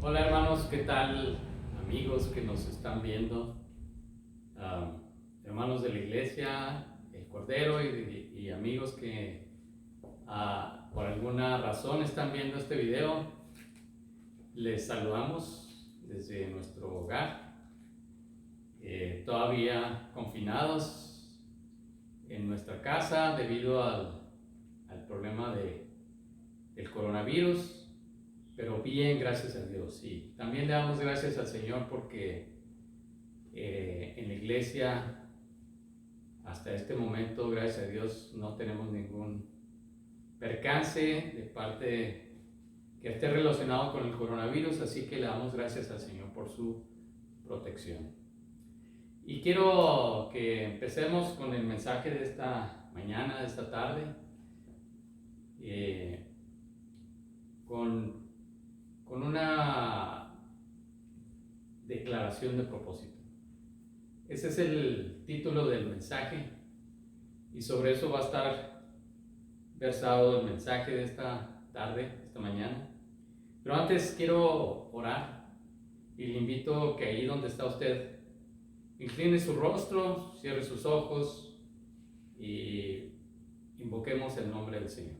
Hola hermanos, ¿qué tal? Amigos que nos están viendo, hermanos de la iglesia, el Cordero y amigos que por alguna razón están viendo este video, les saludamos desde nuestro hogar, todavía confinados en nuestra casa debido al problema del coronavirus. Pero bien, gracias a Dios. Y también le damos gracias al Señor porque en la iglesia hasta este momento, gracias a Dios, no tenemos ningún percance de parte que esté relacionado con el coronavirus, así que le damos gracias al Señor por su protección. Y quiero que empecemos con el mensaje de esta mañana, de esta tarde, con una declaración de propósito. Ese es el título del mensaje y sobre eso va a estar versado el mensaje de esta tarde, esta mañana. Pero antes quiero orar y le invito que ahí donde está usted incline su rostro, cierre sus ojos y invoquemos el nombre del Señor.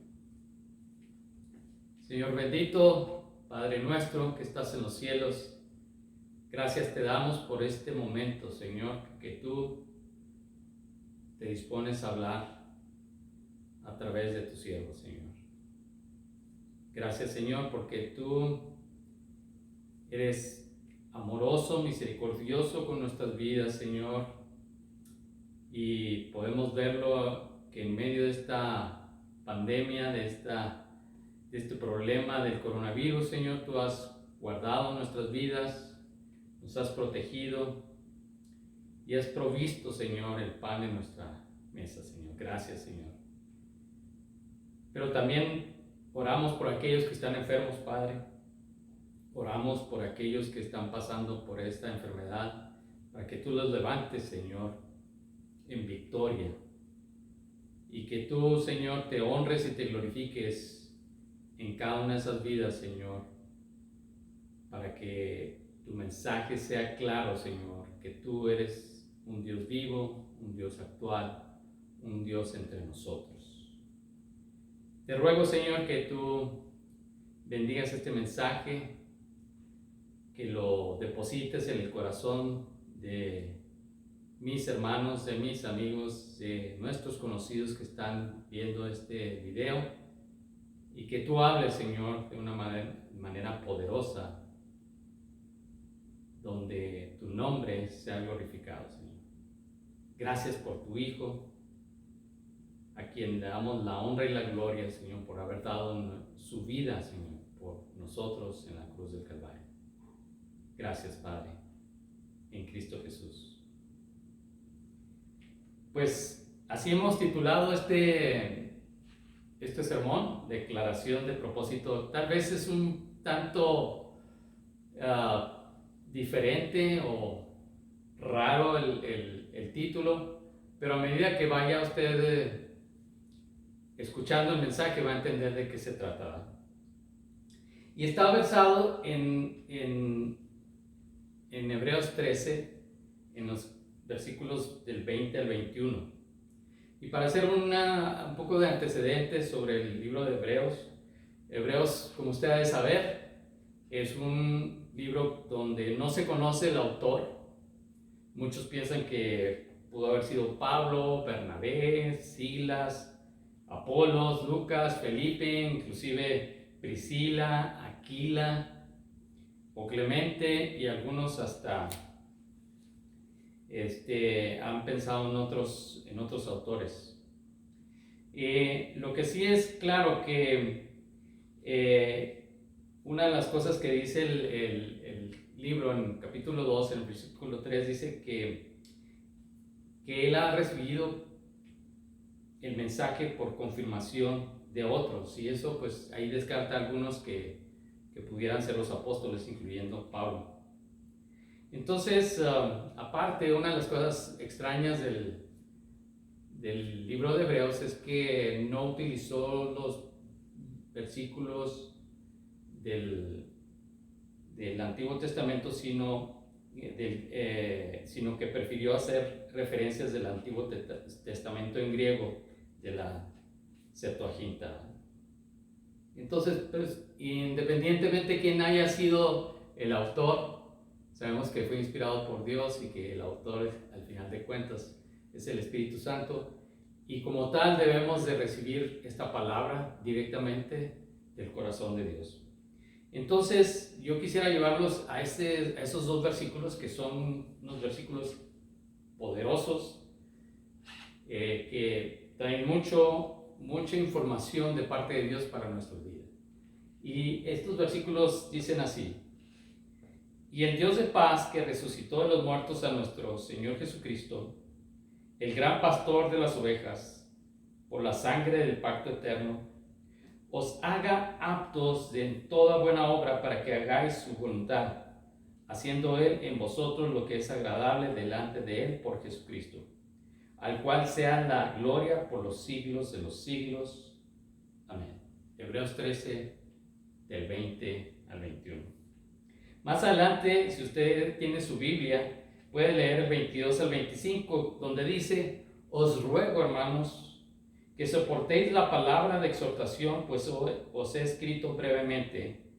Señor bendito, Padre nuestro que estás en los cielos, gracias te damos por este momento, Señor, que tú te dispones a hablar a través de tu siervo, Señor. Gracias, Señor, porque tú eres amoroso, misericordioso con nuestras vidas, Señor, y podemos verlo que en medio de esta pandemia, de este problema del coronavirus, Señor, tú has guardado nuestras vidas, nos has protegido y has provisto, Señor, el pan en nuestra mesa, Señor. Gracias, Señor. Pero también oramos por aquellos que están enfermos, Padre. Oramos por aquellos que están pasando por esta enfermedad, para que tú los levantes, Señor, en victoria. Y que tú, Señor, te honres y te glorifiques en cada una de esas vidas, Señor, para que tu mensaje sea claro, Señor, que tú eres un Dios vivo, un Dios actual, un Dios entre nosotros. Te ruego, Señor, que tú bendigas este mensaje, que lo deposites en el corazón de mis hermanos, de mis amigos, de nuestros conocidos que están viendo este video, y que tú hables, Señor, de una manera poderosa, donde tu nombre sea glorificado, Señor. Gracias por tu Hijo, a quien le damos la honra y la gloria, Señor, por haber dado su vida, Señor, por nosotros en la cruz del Calvario. Gracias, Padre, en Cristo Jesús. Pues así hemos titulado este sermón, Declaración de Propósito. Tal vez es un tanto diferente o raro el título, pero a medida que vaya usted escuchando el mensaje va a entender de qué se trata. Y está versado en Hebreos 13, en los versículos del 20 al 21. Y para hacer un poco de antecedentes sobre el libro de Hebreos, como usted debe saber, es un libro donde no se conoce el autor. Muchos piensan que pudo haber sido Pablo, Bernabé, Silas, Apolos, Lucas, Felipe, inclusive Priscila, Aquila o Clemente, y algunos hasta han pensado en otros autores. Lo que sí es claro que una de las cosas que dice el libro en capítulo 2, en el versículo 3, dice que él ha recibido el mensaje por confirmación de otros, y eso pues ahí descarta algunos que pudieran ser los apóstoles, incluyendo Pablo. Entonces, aparte, una de las cosas extrañas del libro de Hebreos es que no utilizó los versículos del del Antiguo Testamento, sino que prefirió hacer referencias del Antiguo Testamento en griego, de la Septuaginta. Entonces, pues, independientemente de quién haya sido el autor, sabemos que fue inspirado por Dios y que el autor, al final de cuentas, es el Espíritu Santo. Y como tal debemos de recibir esta palabra directamente del corazón de Dios. Entonces, yo quisiera llevarlos a esos dos versículos, que son unos versículos poderosos, que traen mucha información de parte de Dios para nuestra vida. Y estos versículos dicen así: y el Dios de paz, que resucitó de los muertos a nuestro Señor Jesucristo, el gran pastor de las ovejas, por la sangre del pacto eterno, os haga aptos de toda buena obra para que hagáis su voluntad, haciendo Él en vosotros lo que es agradable delante de Él por Jesucristo, al cual sea la gloria por los siglos de los siglos. Amén. Hebreos 13, del 20 al 21. Más adelante, si usted tiene su Biblia, puede leer el 22 al 25, donde dice: os ruego, hermanos, que soportéis la palabra de exhortación, pues os he escrito brevemente.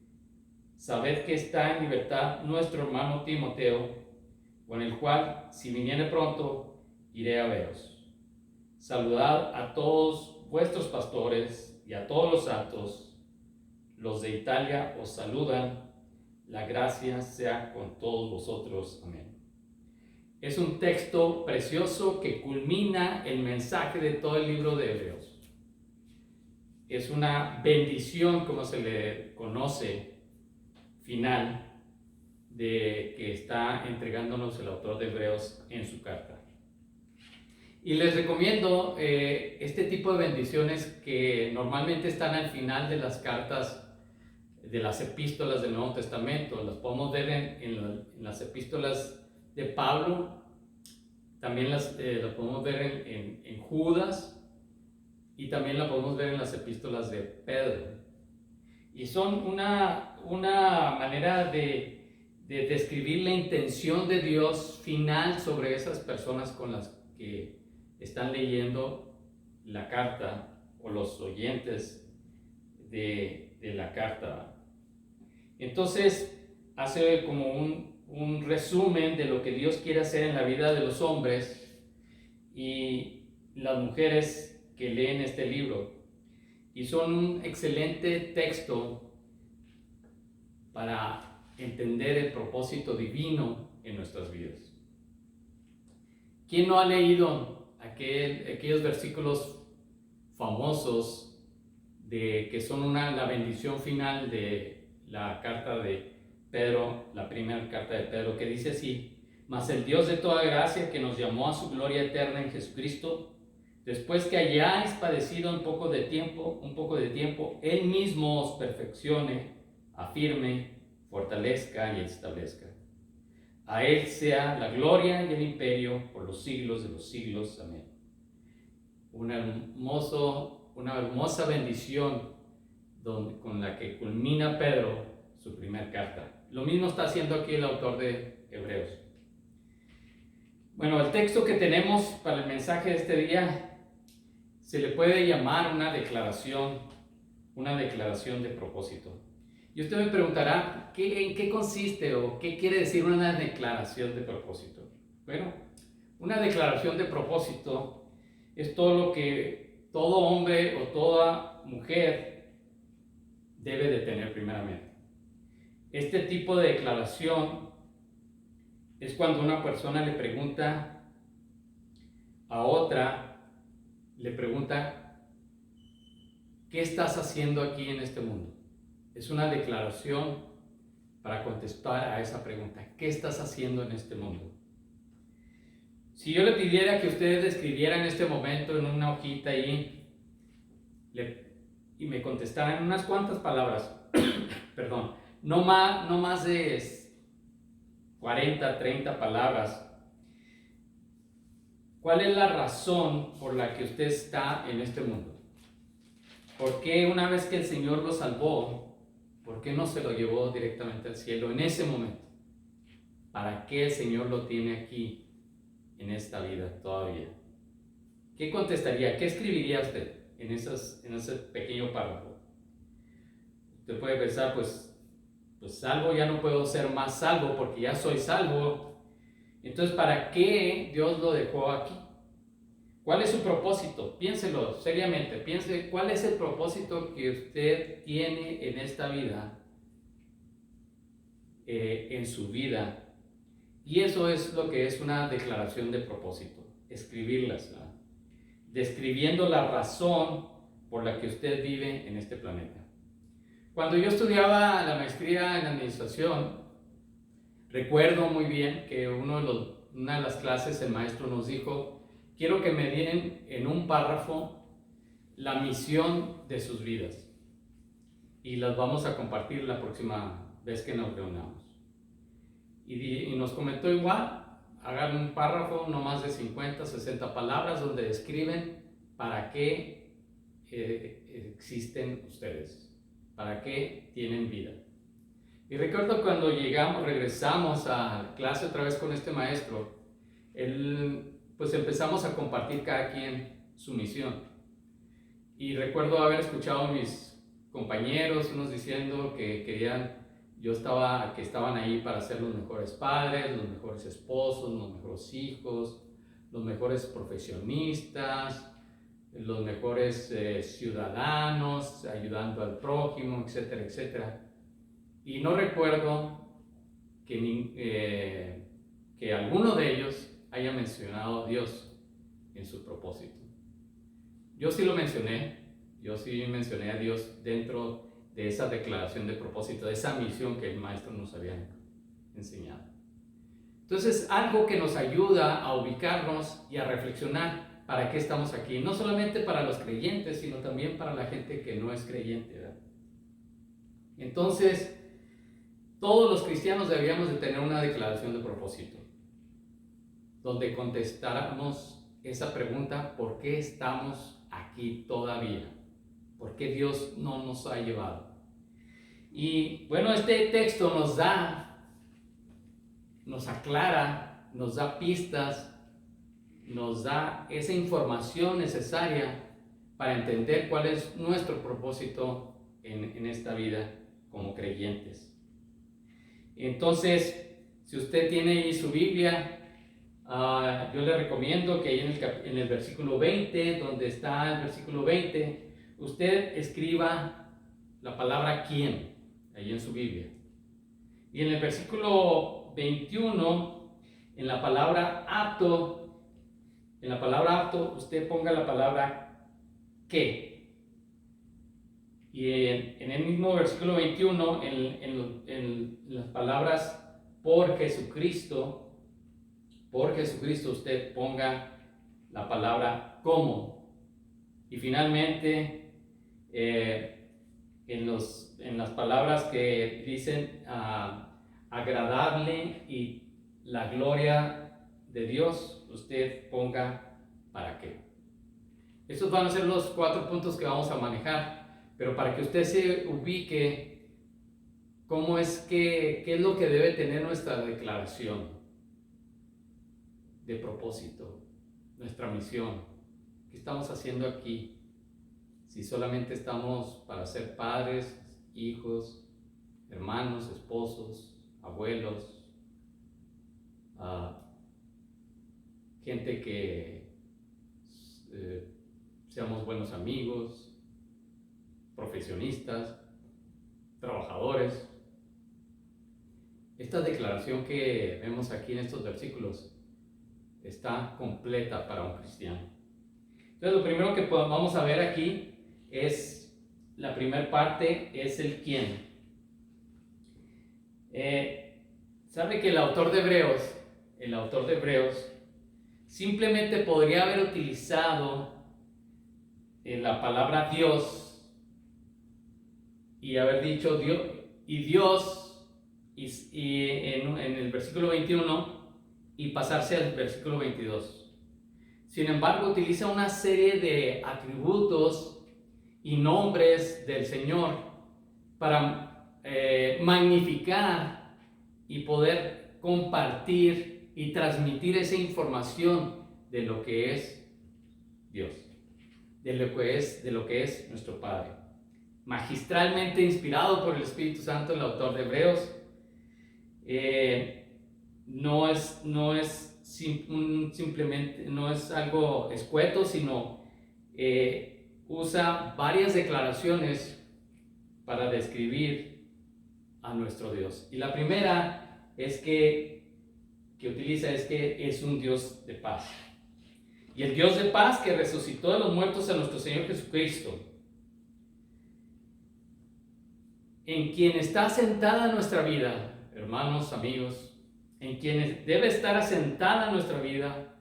Sabed que está en libertad nuestro hermano Timoteo, con el cual, si viniere pronto, iré a veros. Saludad a todos vuestros pastores y a todos los santos. Los de Italia os saludan. La gracia sea con todos vosotros. Amén. Es un texto precioso que culmina el mensaje de todo el libro de Hebreos. Es una bendición, como se le conoce, final, de que está entregándonos el autor de Hebreos en su carta. Y les recomiendo este tipo de bendiciones que normalmente están al final de las cartas, de las epístolas del Nuevo Testamento. Las podemos ver en las epístolas de Pablo, también las podemos ver en Judas, y también la podemos ver en las epístolas de Pedro. Y son una manera de describir la intención de Dios final sobre esas personas con las que están leyendo la carta, o los oyentes de la carta. Entonces, hace como un resumen de lo que Dios quiere hacer en la vida de los hombres y las mujeres que leen este libro. Y son un excelente texto para entender el propósito divino en nuestras vidas. ¿Quién no ha leído aquellos versículos famosos que son la bendición final de la carta de Pedro, la primera carta de Pedro, que dice así: mas el Dios de toda gracia, que nos llamó a su gloria eterna en Jesucristo, después que hayáis padecido un poco de tiempo, Él mismo os perfeccione, afirme, fortalezca y establezca. A Él sea la gloria y el imperio por los siglos de los siglos. Amén. Una hermosa bendición con la que culmina Pedro su primera carta. Lo mismo está haciendo aquí el autor de Hebreos. Bueno, el texto que tenemos para el mensaje de este día se le puede llamar una declaración de propósito. Y usted me preguntará, ¿en qué consiste o qué quiere decir una declaración de propósito? Bueno, una declaración de propósito es todo lo que todo hombre o toda mujer debe de tener primeramente. Este tipo de declaración es cuando una persona le pregunta a otra, ¿qué estás haciendo aquí en este mundo? Es una declaración para contestar a esa pregunta. ¿Qué estás haciendo en este mundo? Si yo le pidiera que ustedes escribieran en este momento en una hojita ahí y me contestaran unas cuantas palabras, perdón, no más de 40, 30 palabras, ¿cuál es la razón por la que usted está en este mundo? ¿Por qué una vez que el Señor lo salvó, ¿Por qué no se lo llevó directamente al cielo en ese momento? ¿Para qué el Señor lo tiene aquí en esta vida todavía? ¿Qué contestaría? ¿Qué escribiría usted en ese pequeño párrafo? Usted puede pensar, pues salvo, ya no puedo ser más salvo porque ya soy salvo. Entonces, ¿para qué Dios lo dejó aquí? ¿Cuál es su propósito? Piénselo seriamente, piense cuál es el propósito que usted tiene en esta vida, en su vida. Y eso es lo que es una declaración de propósito, escribirlas, ¿verdad? Describiendo la razón por la que usted vive en este planeta. Cuando yo estudiaba la maestría en administración, recuerdo muy bien que una de las clases el maestro nos dijo: quiero que me den en un párrafo la misión de sus vidas y las vamos a compartir la próxima vez que nos reunamos. Y nos comentó igual, hagan un párrafo no más de 50, 60 palabras donde describen para qué existen ustedes, para qué tienen vida. Y recuerdo cuando regresamos a clase otra vez con este maestro, pues empezamos a compartir cada quien su misión. Y recuerdo haber escuchado a mis compañeros, unos diciendo que que estaban ahí para ser los mejores padres, los mejores esposos, los mejores hijos, los mejores profesionistas, los mejores ciudadanos, ayudando al prójimo, etcétera, etcétera. Y no recuerdo que alguno de ellos haya mencionado a Dios en su propósito. Yo sí mencioné a Dios dentro de esa declaración de propósito, de esa misión que el maestro nos había enseñado. Entonces, algo que nos ayuda a ubicarnos y a reflexionar para qué estamos aquí, no solamente para los creyentes, sino también para la gente que no es creyente, ¿verdad? Entonces, todos los cristianos deberíamos de tener una declaración de propósito, donde contestáramos esa pregunta: ¿por qué estamos aquí todavía? ¿Por qué Dios no nos ha llevado? Y bueno, este texto nos aclara, nos da pistas, nos da esa información necesaria para entender cuál es nuestro propósito en esta vida como creyentes. Entonces, si usted tiene ahí su Biblia, yo le recomiendo que ahí en el versículo 20, donde está el versículo 20, usted escriba la palabra quién, ahí en su Biblia. Y en el versículo 21, en la palabra apto, usted ponga la palabra qué. Y en el mismo versículo 21, en las palabras por Jesucristo, usted ponga la palabra cómo. Y finalmente, en las palabras que dicen agradable y la gloria de Dios, usted ponga para qué. Estos van a ser los 4 puntos que vamos a manejar. Pero para que usted se ubique, qué es lo que debe tener nuestra declaración de propósito, nuestra misión. ¿Qué estamos haciendo aquí? Si solamente estamos para ser padres, hijos, hermanos, esposos, abuelos, gente que seamos buenos amigos, profesionistas, trabajadores. Esta declaración que vemos aquí en estos versículos está completa para un cristiano. Entonces, lo primero que vamos a ver aquí es, la primera parte es el quién. Sabe que el autor de Hebreos simplemente podría haber utilizado la palabra Dios y haber dicho Dios y en el versículo 21 y pasarse al versículo 22. Sin embargo, utiliza una serie de atributos y nombres del Señor para magnificar y poder compartir y transmitir esa información de lo que es Dios, de lo que es nuestro Padre. Magistralmente inspirado por el Espíritu Santo, el autor de Hebreos, simplemente no es algo escueto, sino usa varias declaraciones para describir a nuestro Dios. Y la primera es que utiliza es que es un Dios de paz. Y el Dios de paz que resucitó de los muertos a nuestro Señor Jesucristo, en quien está asentada nuestra vida, hermanos, amigos, en quien debe estar asentada nuestra vida,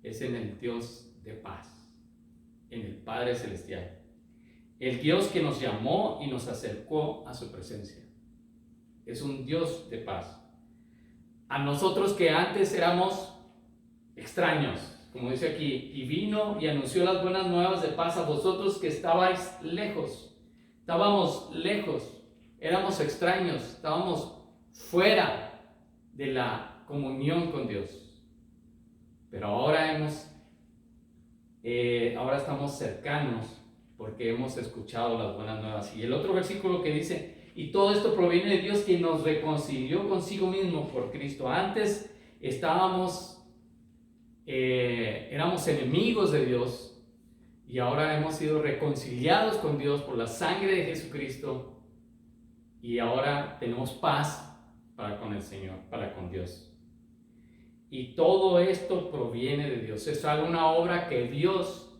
es en el Dios de paz, en el Padre Celestial. El Dios que nos llamó y nos acercó a su presencia. Es un Dios de paz. A nosotros que antes éramos extraños, como dice aquí, y vino y anunció las buenas nuevas de paz a vosotros que estabais lejos. Estábamos lejos. Éramos extraños, estábamos fuera de la comunión con Dios. Pero ahora estamos cercanos porque hemos escuchado las buenas nuevas. Y el otro versículo que dice, y todo esto proviene de Dios quien nos reconcilió consigo mismo por Cristo. Antes éramos enemigos de Dios y ahora hemos sido reconciliados con Dios por la sangre de Jesucristo. Y ahora tenemos paz para con el Señor, para con Dios. Y todo esto proviene de Dios. Es una obra que Dios,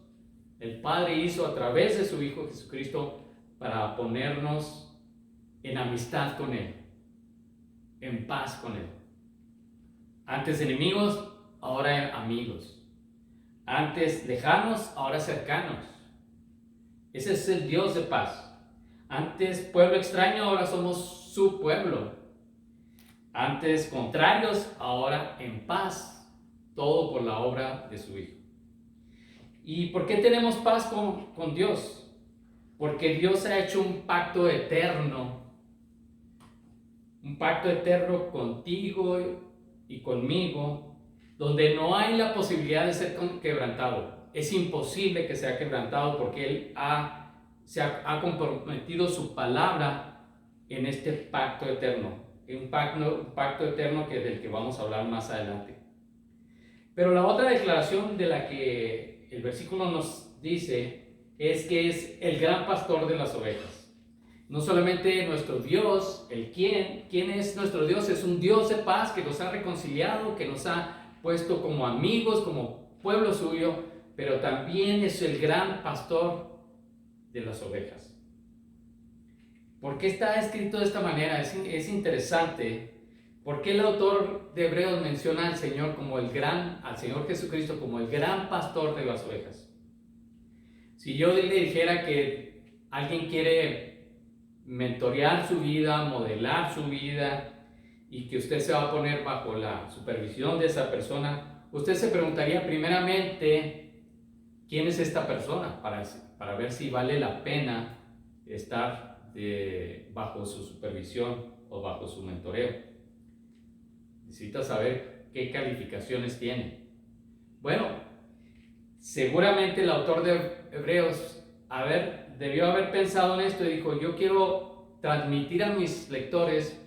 el Padre, hizo a través de su Hijo Jesucristo para ponernos en amistad con Él, en paz con Él. Antes enemigos, ahora amigos. Antes lejanos, ahora cercanos. Ese es el Dios de paz. Antes pueblo extraño, ahora somos su pueblo. Antes contrarios, ahora en paz. Todo por la obra de su Hijo. ¿Y por qué tenemos paz con Dios? Porque Dios ha hecho un pacto eterno. Un pacto eterno contigo y conmigo, donde no hay la posibilidad de ser quebrantado. Es imposible que sea quebrantado porque Él se ha comprometido su palabra en este pacto eterno, un pacto eterno del que vamos a hablar más adelante. Pero la otra declaración de la que el versículo nos dice es que es el gran pastor de las ovejas. No solamente nuestro Dios, ¿quién es nuestro Dios? Es un Dios de paz que nos ha reconciliado, que nos ha puesto como amigos, como pueblo suyo, pero también es el gran pastor de las ovejas. ¿Por qué está escrito de esta manera? Es interesante. ¿Por qué el autor de Hebreos menciona al Señor al Señor Jesucristo como el gran pastor de las ovejas? Si yo le dijera que alguien quiere mentorear su vida, modelar su vida, y que usted se va a poner bajo la supervisión de esa persona, usted se preguntaría primeramente, ¿quién es esta persona? Para ver si vale la pena estar bajo su supervisión o bajo su mentoreo. Necesita saber qué calificaciones tiene. Bueno, seguramente el autor de Hebreos debió haber pensado en esto y dijo, yo quiero transmitir a mis lectores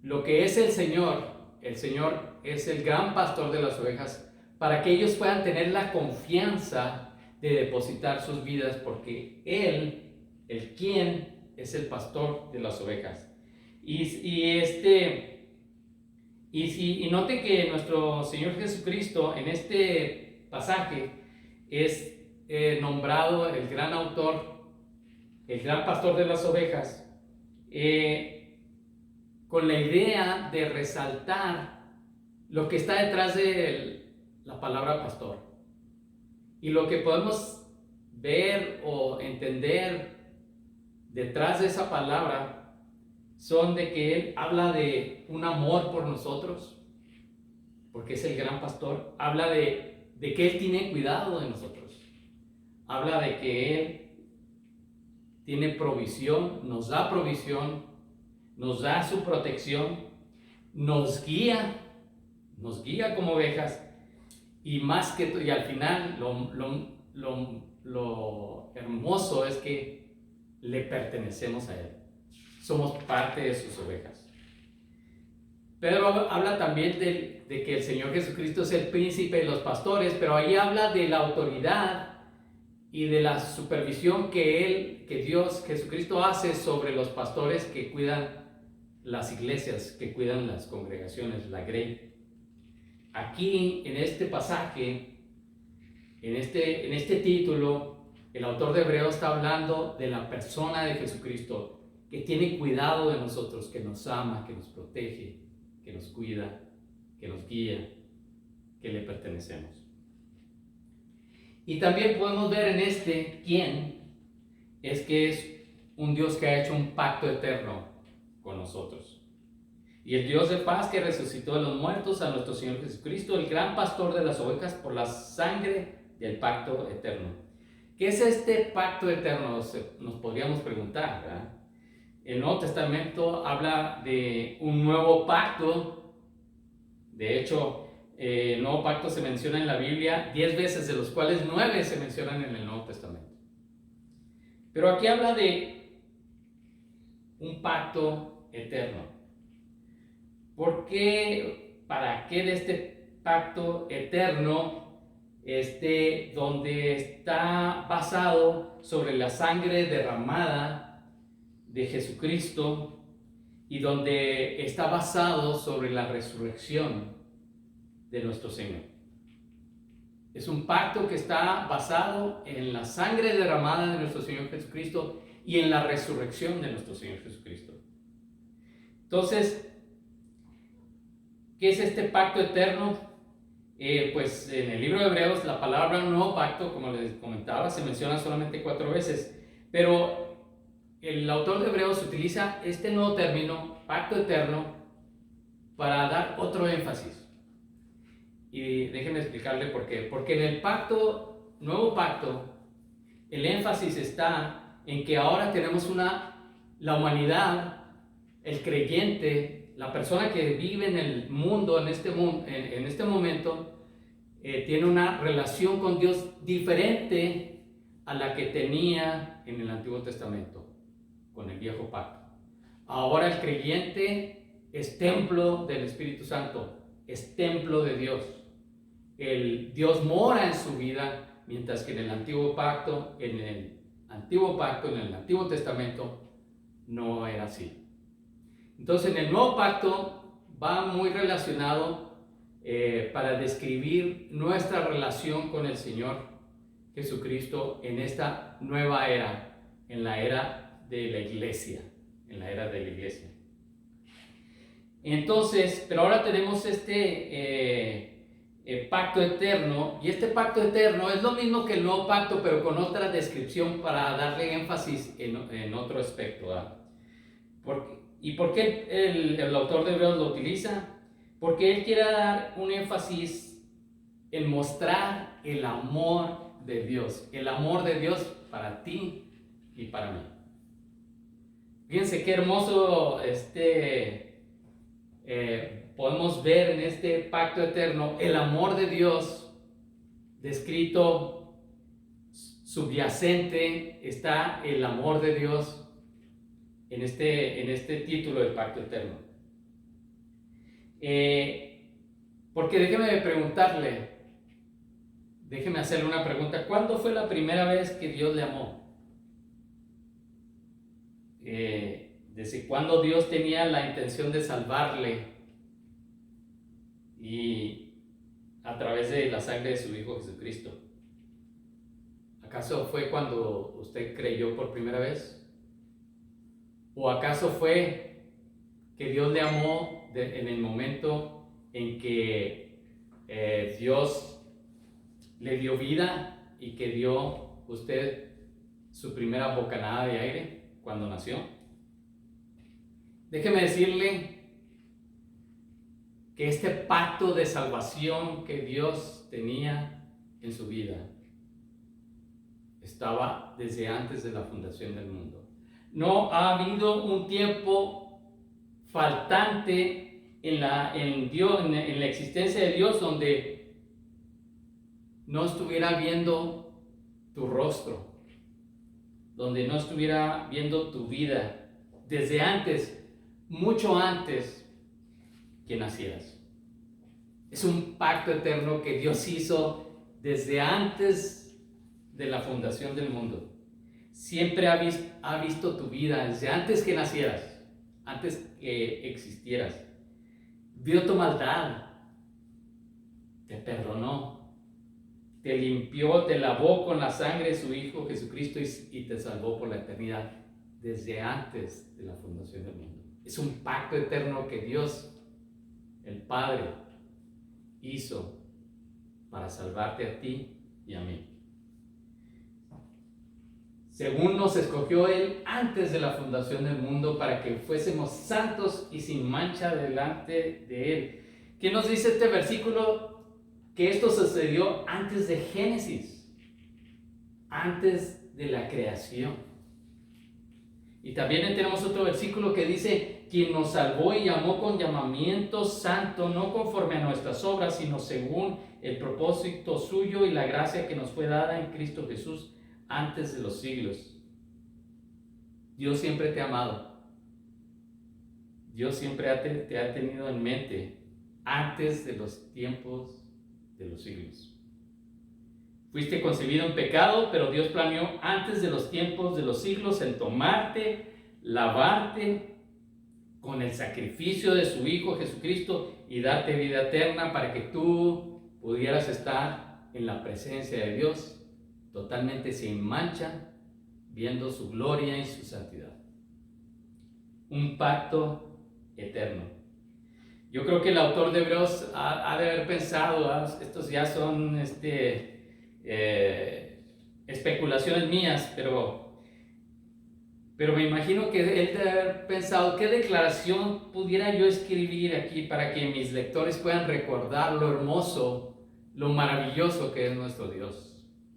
lo que es el Señor. El Señor es el gran pastor de las ovejas, para que ellos puedan tener la confianza de depositar sus vidas, porque Él, quien es el pastor de las ovejas. Y note que nuestro Señor Jesucristo en este pasaje es nombrado el gran autor, el gran pastor de las ovejas, con la idea de resaltar lo que está detrás de la palabra pastor. Y lo que podemos ver o entender detrás de esa palabra son de que Él habla de un amor por nosotros, porque es el gran pastor. Habla de que Él tiene cuidado de nosotros. Habla de que Él tiene provisión, nos da su protección, nos guía como ovejas, y más que y al final lo hermoso es que le pertenecemos a Él. Somos parte de sus ovejas. Pedro habla también de que el Señor Jesucristo es el príncipe de los pastores, pero ahí habla de la autoridad y de la supervisión que Dios, Jesucristo, hace sobre los pastores que cuidan las iglesias, que cuidan las congregaciones, la grey. Aquí, en este pasaje, en este título, el autor de Hebreos está hablando de la persona de Jesucristo, que tiene cuidado de nosotros, que nos ama, que nos protege, que nos cuida, que nos guía, que le pertenecemos. Y también podemos ver en quién es, que es un Dios que ha hecho un pacto eterno con nosotros. Y el Dios de paz que resucitó de los muertos a nuestro Señor Jesucristo, el gran pastor de las ovejas, por la sangre del pacto eterno. ¿Qué es este pacto eterno? Nos podríamos preguntar, ¿verdad? El Nuevo Testamento habla de un nuevo pacto. De hecho, el nuevo pacto se menciona en la Biblia 10 veces, de los cuales 9 se mencionan en el Nuevo Testamento. Pero aquí habla de un pacto eterno. ¿Por qué? ¿Para qué de este pacto eterno? Donde está basado sobre la sangre derramada de Jesucristo, y donde está basado sobre la resurrección de nuestro Señor. Es un pacto que está basado en la sangre derramada de nuestro Señor Jesucristo y en la resurrección de nuestro Señor Jesucristo. Entonces, ¿qué es este pacto eterno? Pues en el libro de Hebreos la palabra nuevo pacto, como les comentaba, se menciona solamente 4 veces, pero el autor de Hebreos utiliza este nuevo término, pacto eterno, para dar otro énfasis. Y déjenme explicarle por qué. Porque en el nuevo pacto, el énfasis está en que ahora tenemos la humanidad, el creyente, la persona que vive en el mundo, en este momento, tiene una relación con Dios diferente a la que tenía en el Antiguo Testamento, con el viejo pacto. Ahora el creyente es templo del Espíritu Santo, es templo de Dios. El Dios mora en su vida, mientras que en el Antiguo Pacto, en el Antiguo Testamento, no era así. Entonces, en el Nuevo Pacto va muy relacionado para describir nuestra relación con el Señor Jesucristo en esta nueva era, en la era de la iglesia, Entonces, pero ahora tenemos pacto eterno, y este pacto eterno es lo mismo que el nuevo pacto, pero con otra descripción para darle énfasis en otro aspecto, ¿verdad? ¿Y por qué el autor de Hebreos lo utiliza? Porque él quiere dar un énfasis en mostrar el amor de Dios para ti y para mí. Fíjense qué hermoso podemos ver en este pacto eterno el amor de Dios descrito, subyacente está el amor de Dios en este título del pacto eterno. Porque déjeme hacerle una pregunta. ¿Cuándo fue la primera vez que Dios le amó? ¿Desde cuándo Dios tenía la intención de salvarle? Y a través de la sangre de su Hijo Jesucristo. ¿Acaso fue cuando usted creyó por primera vez? ¿O acaso fue que Dios le amó en el momento en que Dios le dio vida y que dio usted su primera bocanada de aire cuando nació? Déjeme decirle que este pacto de salvación que Dios tenía en su vida estaba desde antes de la fundación del mundo. No ha habido un tiempo faltante en la existencia de Dios donde no estuviera viendo tu rostro, donde no estuviera viendo tu vida, desde antes, mucho antes que nacieras. Es un pacto eterno que Dios hizo desde antes de la fundación del mundo. Siempre ha visto tu vida desde antes que nacieras, antes que existieras. Vio tu maldad, te perdonó, te limpió, te lavó con la sangre de su Hijo Jesucristo y te salvó por la eternidad desde antes de la fundación del mundo. Es un pacto eterno que Dios, el Padre, hizo para salvarte a ti y a mí. Según nos escogió Él antes de la fundación del mundo para que fuésemos santos y sin mancha delante de Él. ¿Qué nos dice este versículo? Que esto sucedió antes de Génesis, antes de la creación. Y también tenemos otro versículo que dice: quien nos salvó y llamó con llamamiento santo, no conforme a nuestras obras, sino según el propósito suyo y la gracia que nos fue dada en Cristo Jesús antes de los siglos. Dios siempre te ha amado. Dios siempre te ha tenido en mente antes de los tiempos de los siglos. Fuiste concebido en pecado, pero Dios planeó antes de los tiempos de los siglos en tomarte, lavarte con el sacrificio de su Hijo Jesucristo y darte vida eterna para que tú pudieras estar en la presencia de Dios totalmente sin mancha, viendo su gloria y su santidad. Un pacto eterno. Yo creo que el autor de Hebreos ha de haber pensado, estos ya son especulaciones mías, pero me imagino que él debe haber pensado qué declaración pudiera yo escribir aquí para que mis lectores puedan recordar lo hermoso, lo maravilloso que es nuestro Dios,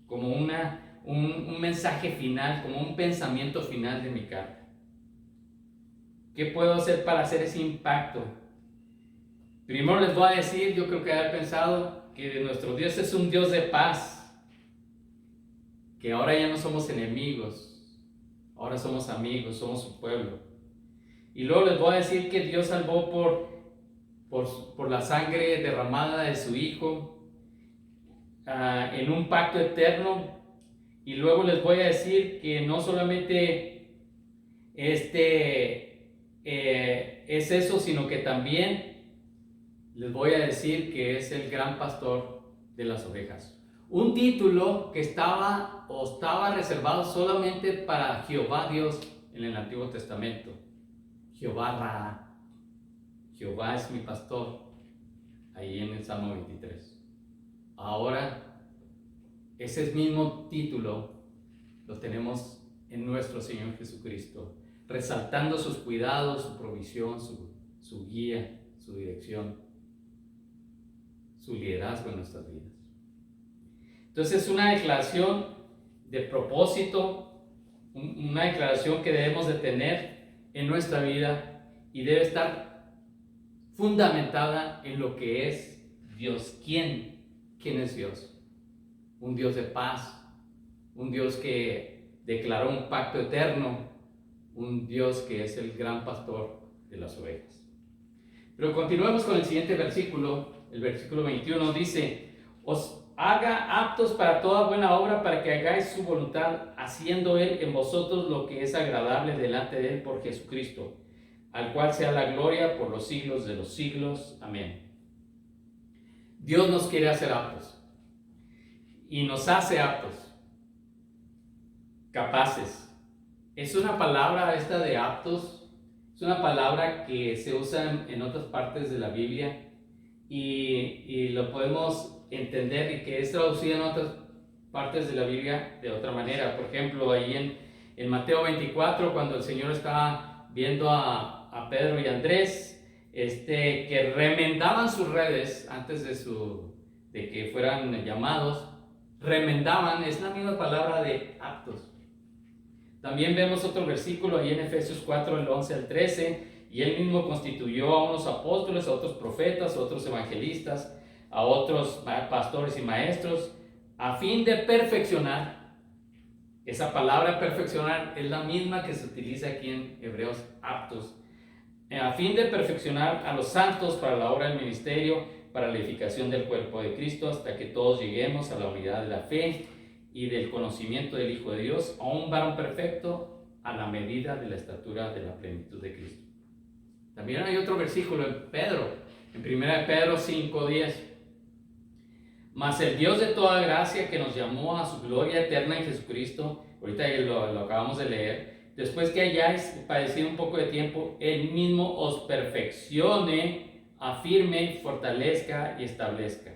como un mensaje final, como un pensamiento final de mi carta. ¿Qué puedo hacer para hacer ese impacto? Primero les voy a decir, yo creo que haber pensado que nuestro Dios es un Dios de paz, que ahora ya no somos enemigos, ahora somos amigos, somos su pueblo. Y luego les voy a decir que Dios salvó por la sangre derramada de su Hijo en un pacto eterno. Y luego les voy a decir que no solamente es eso, sino que también les voy a decir que es el gran pastor de las ovejas. Un título que estaba reservado solamente para Jehová Dios en el Antiguo Testamento. Jehová Ra. Jehová es mi pastor, ahí en el Salmo 23. Ahora, ese mismo título lo tenemos en nuestro Señor Jesucristo, resaltando sus cuidados, su provisión, su guía, su dirección, su liderazgo en nuestras vidas. Entonces, es una declaración de propósito, una declaración que debemos de tener en nuestra vida y debe estar fundamentada en lo que es Dios. ¿Quién es Dios? Un Dios de paz, un Dios que declaró un pacto eterno, un Dios que es el gran pastor de las ovejas. Pero continuemos con el siguiente versículo, el versículo 21 dice: os haga aptos para toda buena obra, para que hagáis su voluntad, haciendo Él en vosotros lo que es agradable delante de Él por Jesucristo, al cual sea la gloria por los siglos de los siglos. Amén. Dios nos quiere hacer aptos y nos hace aptos, capaces. Es una palabra esta de aptos, es una palabra que se usa en otras partes de la Biblia y lo podemos entender y que es traducida en otras partes de la Biblia de otra manera. Por ejemplo, ahí en Mateo 24, cuando el Señor estaba viendo a Pedro y Andrés, que remendaban sus redes antes de que fueran llamados, remendaban, es la misma palabra de aptos. También vemos otro versículo ahí en Efesios 4, el 11 al 13, y él mismo constituyó a unos apóstoles, a otros profetas, a otros evangelistas, a otros pastores y maestros, a fin de perfeccionar. Esa palabra perfeccionar es la misma que se utiliza aquí en Hebreos, aptos, a fin de perfeccionar a los santos para la obra del ministerio, para la edificación del cuerpo de Cristo, hasta que todos lleguemos a la unidad de la fe y del conocimiento del Hijo de Dios, a un varón perfecto, a la medida de la estatura de la plenitud de Cristo. También hay otro versículo en Pedro, en 1 Pedro 5:10. Mas el Dios de toda gracia, que nos llamó a su gloria eterna en Jesucristo, ahorita lo acabamos de leer, después que hayáis padecido un poco de tiempo, Él mismo os perfeccione, afirme, fortalezca y establezca.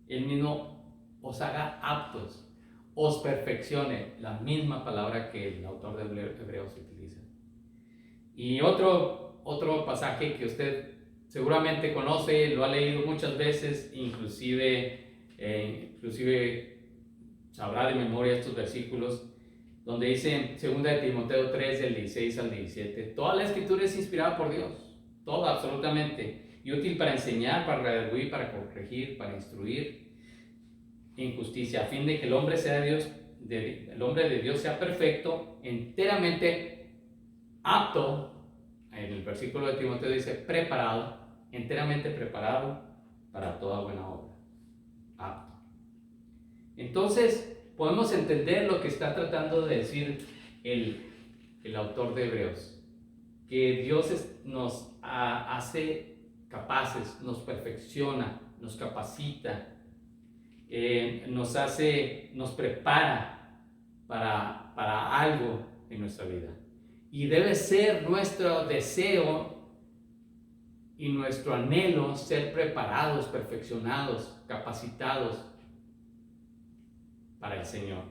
Él mismo os haga aptos, os perfeccione, la misma palabra que el autor de Hebreos utiliza. Y otro pasaje que usted seguramente conoce, lo ha leído muchas veces, inclusive sabrá de memoria estos versículos, donde dice en 2 de Timoteo 3, del 16 al 17, toda la escritura es inspirada por Dios, toda, absolutamente, y útil para enseñar, para redarguir, para corregir, para instruir en justicia, a fin de que el hombre de Dios sea perfecto, enteramente apto, en el versículo de Timoteo dice preparado, enteramente preparado para toda buena obra. Apto. Entonces podemos entender lo que está tratando de decir el autor de Hebreos, que Dios nos hace capaces, nos perfecciona, nos capacita, nos prepara para algo en nuestra vida. Y debe ser nuestro deseo y nuestro anhelo ser preparados, perfeccionados, capacitados para el Señor.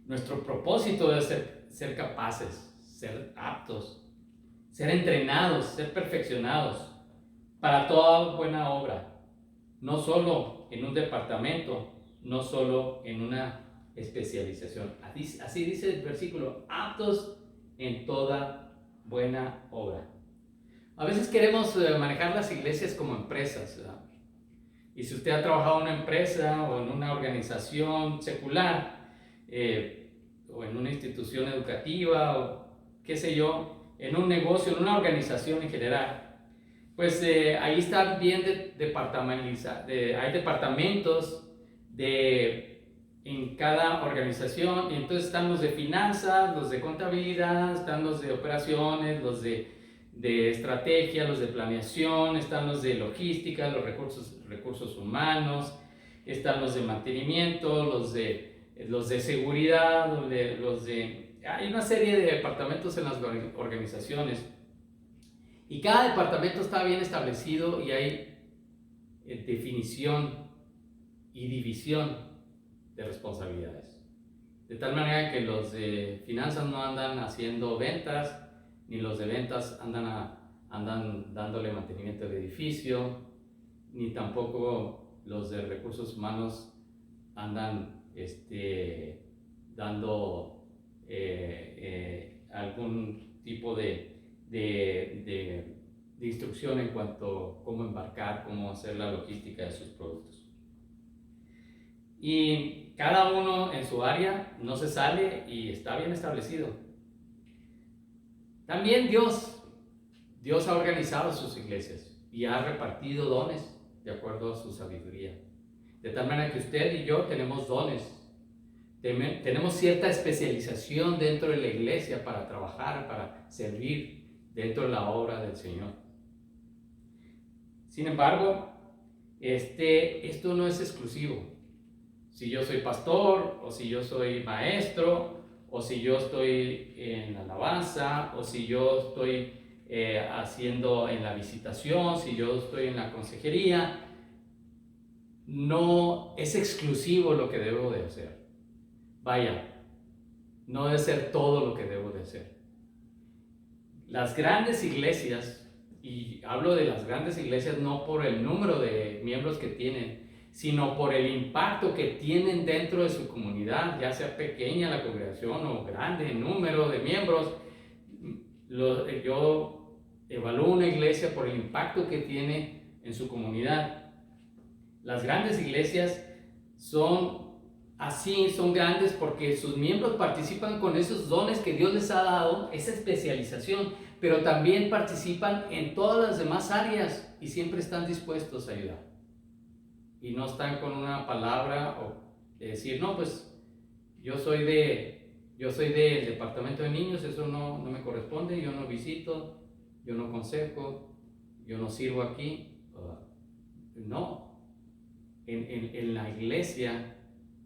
Nuestro propósito debe ser capaces, ser aptos, ser entrenados, ser perfeccionados para toda buena obra, no solo en un departamento, no solo en una especialización. Así dice el versículo, aptos en toda buena obra. A veces queremos manejar las iglesias como empresas, ¿verdad? Y si usted ha trabajado en una empresa o en una organización secular, o en una institución educativa, o qué sé yo, en un negocio, en una organización en general, pues ahí están bien departamentalizados, hay departamentos en cada organización, y entonces están los de finanzas, los de contabilidad, están los de operaciones, los de estrategia, los de planeación, están los de logística, los recursos humanos, están los de mantenimiento, los de seguridad, hay una serie de departamentos en las organizaciones, y cada departamento está bien establecido y hay definición y división de responsabilidades, de tal manera que los de finanzas no andan haciendo ventas, ni los de ventas andan dándole mantenimiento al edificio, ni tampoco los de recursos humanos andan dando algún tipo de instrucción en cuanto a cómo embarcar, cómo hacer la logística de sus productos. Y cada uno en su área no se sale y está bien establecido. También Dios ha organizado sus iglesias y ha repartido dones de acuerdo a su sabiduría. De tal manera que usted y yo tenemos dones, tenemos cierta especialización dentro de la iglesia para trabajar, para servir dentro de la obra del Señor. Sin embargo, esto no es exclusivo. Si yo soy pastor, o si yo soy maestro, o si yo estoy en alabanza, o si yo estoy haciendo en la visitación, si yo estoy en la consejería, no es exclusivo lo que debo de hacer. Vaya, no debe ser todo lo que debo de hacer. Las grandes iglesias, y hablo de las grandes iglesias no por el número de miembros que tienen, sino por el impacto que tienen dentro de su comunidad, ya sea pequeña la congregación o grande en número de miembros. Yo evalúo una iglesia por el impacto que tiene en su comunidad. Las grandes iglesias son así, son grandes porque sus miembros participan con esos dones que Dios les ha dado, esa especialización, pero también participan en todas las demás áreas y siempre están dispuestos a ayudar. Y no están con una palabra o de decir, no, pues yo soy del departamento de niños, eso no me corresponde, yo no visito, yo no aconsejo, yo no sirvo aquí. No, en la iglesia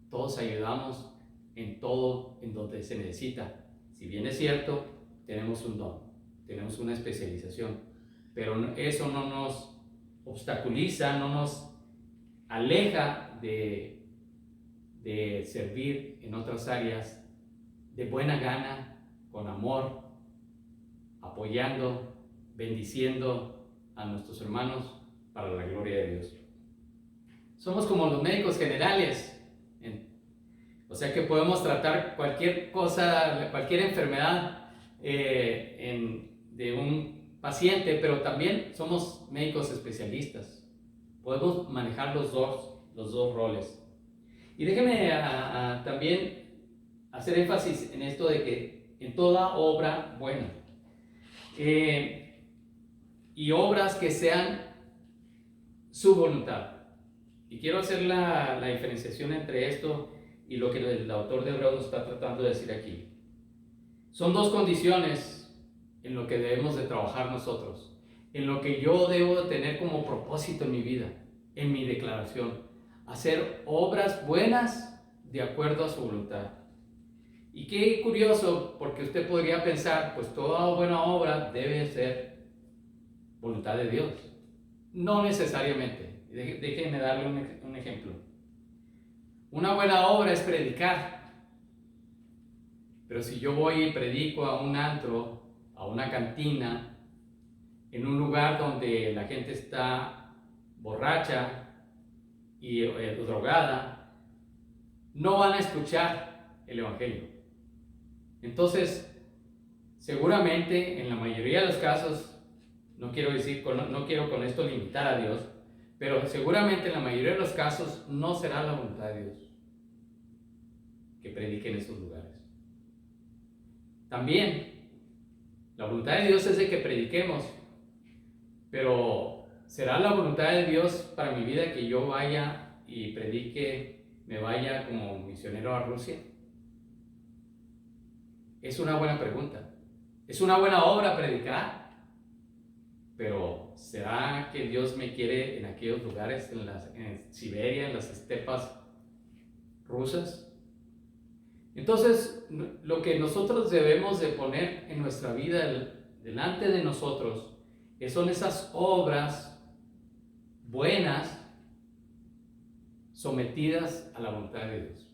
todos ayudamos en todo en donde se necesita. Si bien es cierto, tenemos un don, tenemos una especialización, pero eso no nos obstaculiza, no nos aleja de servir en otras áreas de buena gana, con amor, apoyando, bendiciendo a nuestros hermanos para la gloria de Dios. Somos como los médicos generales, o sea que podemos tratar cualquier cosa, cualquier enfermedad de un paciente, pero también somos médicos especialistas. Podemos manejar los dos roles. Y déjeme también hacer énfasis en esto de que en toda obra buena y obras que sean su voluntad. Y quiero hacer la diferenciación entre esto y lo que el autor de Hebreos nos está tratando de decir aquí. Son dos condiciones en lo que debemos de trabajar nosotros, en lo que yo debo de tener como propósito en mi vida, en mi declaración, hacer obras buenas de acuerdo a su voluntad. Y qué curioso, porque usted podría pensar, pues toda buena obra debe ser voluntad de Dios. No necesariamente. Déjenme darle un ejemplo. Una buena obra es predicar, pero si yo voy y predico a un antro, a una cantina, en un lugar donde la gente está borracha y drogada, no van a escuchar el evangelio. Entonces, seguramente en la mayoría de los casos, no quiero con esto limitar a Dios, pero seguramente en la mayoría de los casos no será la voluntad de Dios que predique en esos lugares. También, la voluntad de Dios es de que prediquemos, pero ¿será la voluntad de Dios para mi vida que yo vaya y predique, me vaya como misionero a Rusia? Es una buena pregunta. Es una buena obra predicar, pero ¿será que Dios me quiere en aquellos lugares, en Siberia, en las estepas rusas? Entonces, lo que nosotros debemos de poner en nuestra vida delante de nosotros son esas obras buenas sometidas a la voluntad de Dios.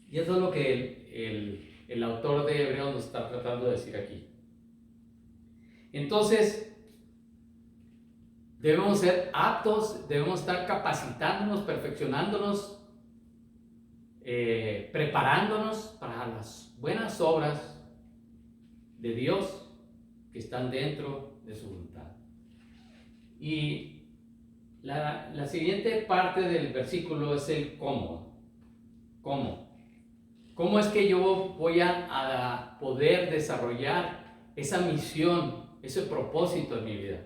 Y eso es lo que el autor de Hebreos nos está tratando de decir aquí. Entonces, debemos ser aptos, debemos estar capacitándonos, perfeccionándonos, preparándonos para las buenas obras de Dios que están dentro de su voluntad. Y la siguiente parte del versículo es el cómo. ¿Cómo es que yo voy a poder desarrollar esa misión, ese propósito en mi vida?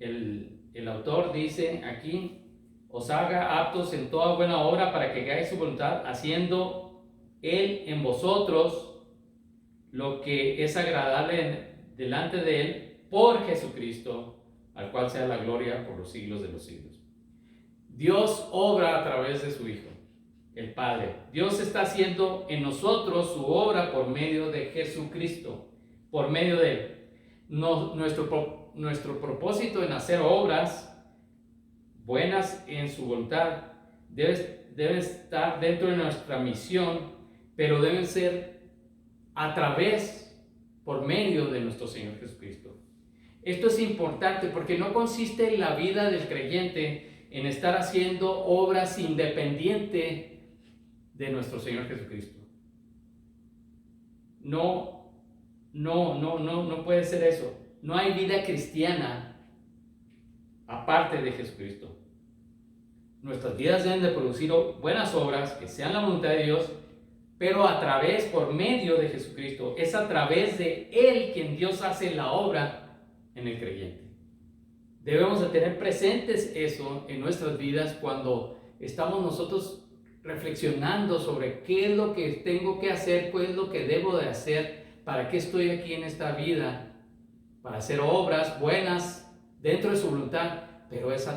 El autor dice aquí: os haga aptos en toda buena obra para que hagáis su voluntad, haciendo Él en vosotros lo que es agradable delante de Él por Jesucristo, al cual sea la gloria por los siglos de los siglos. Dios obra a través de su Hijo, el Padre. Dios está haciendo en nosotros su obra por medio de Jesucristo, por medio de Él. Nuestro propósito en hacer obras buenas en su voluntad debe estar dentro de nuestra misión, pero deben ser por medio de nuestro Señor Jesucristo. Esto es importante porque no consiste en la vida del creyente en estar haciendo obras independiente de nuestro Señor Jesucristo. No puede ser eso. No hay vida cristiana aparte de Jesucristo. Nuestras vidas deben de producir buenas obras que sean la voluntad de Dios, pero a través, por medio de Jesucristo. Es a través de Él quien Dios hace la obra en el creyente. Debemos de tener presentes eso en nuestras vidas cuando estamos nosotros reflexionando sobre qué es lo que tengo que hacer, qué es lo que debo de hacer, para qué estoy aquí en esta vida, para hacer obras buenas dentro de su voluntad, pero es a